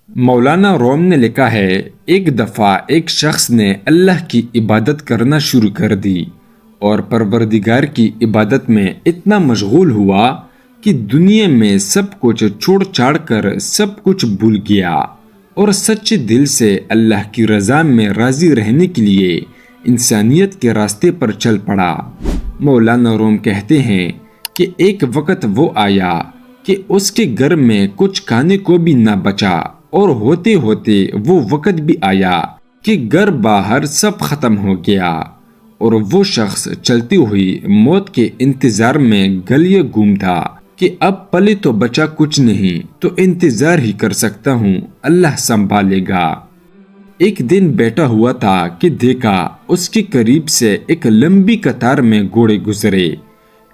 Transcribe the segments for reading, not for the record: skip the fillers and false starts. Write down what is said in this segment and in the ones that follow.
مولانا روم نے لکھا ہے، ایک دفعہ ایک شخص نے اللہ کی عبادت کرنا شروع کر دی اور پروردگار کی عبادت میں اتنا مشغول ہوا کہ دنیا میں سب کچھ چھوڑ چھاڑ کر سب کچھ بھول گیا اور سچے دل سے اللہ کی رضا میں راضی رہنے کے لیے انسانیت کے راستے پر چل پڑا۔ مولانا روم کہتے ہیں کہ ایک وقت وہ آیا کہ اس کے گھر میں کچھ کھانے کو بھی نہ بچا، اور ہوتے ہوتے وہ وقت بھی آیا کہ گھر باہر سب ختم ہو گیا، اور وہ شخص چلتی ہوئی موت کے انتظار میں گلیے گھومتا کہ اب پلے تو بچا کچھ نہیں، تو انتظار ہی کر سکتا ہوں، اللہ سنبھالے گا۔ ایک دن بیٹھا ہوا تھا کہ دیکھا اس کے قریب سے ایک لمبی قطار میں گھوڑے گزرے۔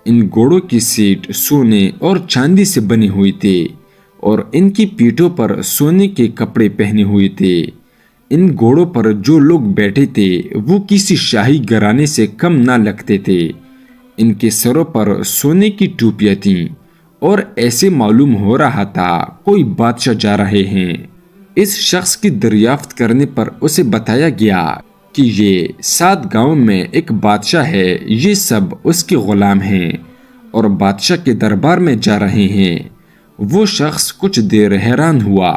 ان گھوڑوں کی سیٹ سونے اور چاندی سے بنی ہوئی تھی اور ان کی پیٹھوں پر سونے کے کپڑے پہنے ہوئے تھے۔ ان گھوڑوں پر جو لوگ بیٹھے تھے وہ کسی شاہی گھرانے سے کم نہ لگتے تھے۔ ان کے سروں پر سونے کی ٹوپیاں تھیں اور ایسے معلوم ہو رہا تھا کوئی بادشاہ جا رہے ہیں۔ اس شخص کی دریافت کرنے پر اسے بتایا گیا کہ یہ 7 گاؤں میں ایک بادشاہ ہے، یہ سب اس کے غلام ہیں اور بادشاہ کے دربار میں جا رہے ہیں۔ وہ شخص کچھ دیر حیران ہوا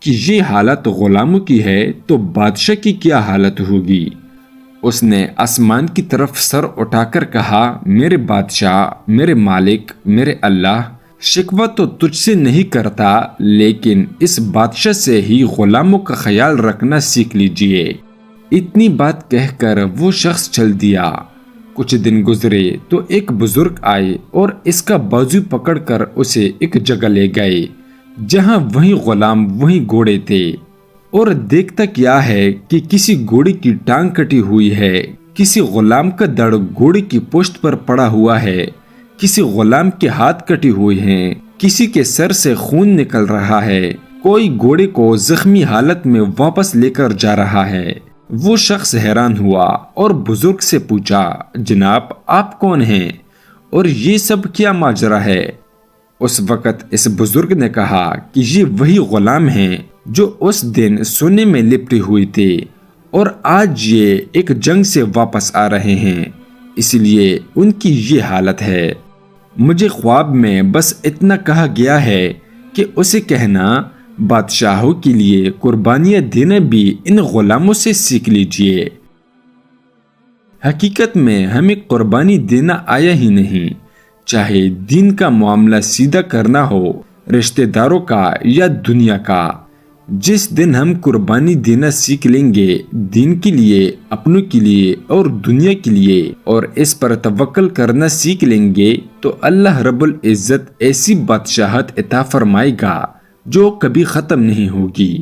کہ یہ حالت غلاموں کی ہے تو بادشاہ کی کیا حالت ہوگی۔ اس نے آسمان کی طرف سر اٹھا کر کہا، میرے بادشاہ، میرے مالک، میرے اللہ، شکوہ تو تجھ سے نہیں کرتا، لیکن اس بادشاہ سے ہی غلاموں کا خیال رکھنا سیکھ لیجئے۔ اتنی بات کہہ کر وہ شخص چل دیا۔ کچھ دن گزرے تو ایک بزرگ آئے اور اس کا بازو پکڑ کر اسے ایک جگہ لے گئے جہاں وہی غلام وہی گھوڑے تھے، اور دیکھتا کیا ہے کہ کسی گھوڑے کی ٹانگ کٹی ہوئی ہے، کسی غلام کا دڑ گھوڑے کی پشت پر پڑا ہوا ہے، کسی غلام کے ہاتھ کٹے ہوئے ہیں، کسی کے سر سے خون نکل رہا ہے، کوئی گھوڑے کو زخمی حالت میں واپس لے کر جا رہا ہے۔ وہ شخص حیران ہوا اور بزرگ سے پوچھا، جناب آپ کون ہیں اور یہ سب کیا ماجرا ہے؟ اس وقت اس بزرگ نے کہا کہ یہ وہی غلام ہیں جو اس دن سونے میں لپٹے ہوئے تھے اور آج یہ ایک جنگ سے واپس آ رہے ہیں، اس لیے ان کی یہ حالت ہے۔ مجھے خواب میں بس اتنا کہا گیا ہے کہ اسے کہنا بادشاہوں کے لیے قربانیاں دینا بھی ان غلاموں سے سیکھ لیجئے۔ حقیقت میں ہمیں قربانی دینا آیا ہی نہیں، چاہے دین کا معاملہ سیدھا کرنا ہو، رشتہ داروں کا یا دنیا کا۔ جس دن ہم قربانی دینا سیکھ لیں گے، دین کے لیے، اپنوں کے لیے اور دنیا کے لیے، اور اس پر توکل کرنا سیکھ لیں گے، تو اللہ رب العزت ایسی بادشاہت عطا فرمائے گا جو کبھی ختم نہیں ہوگی۔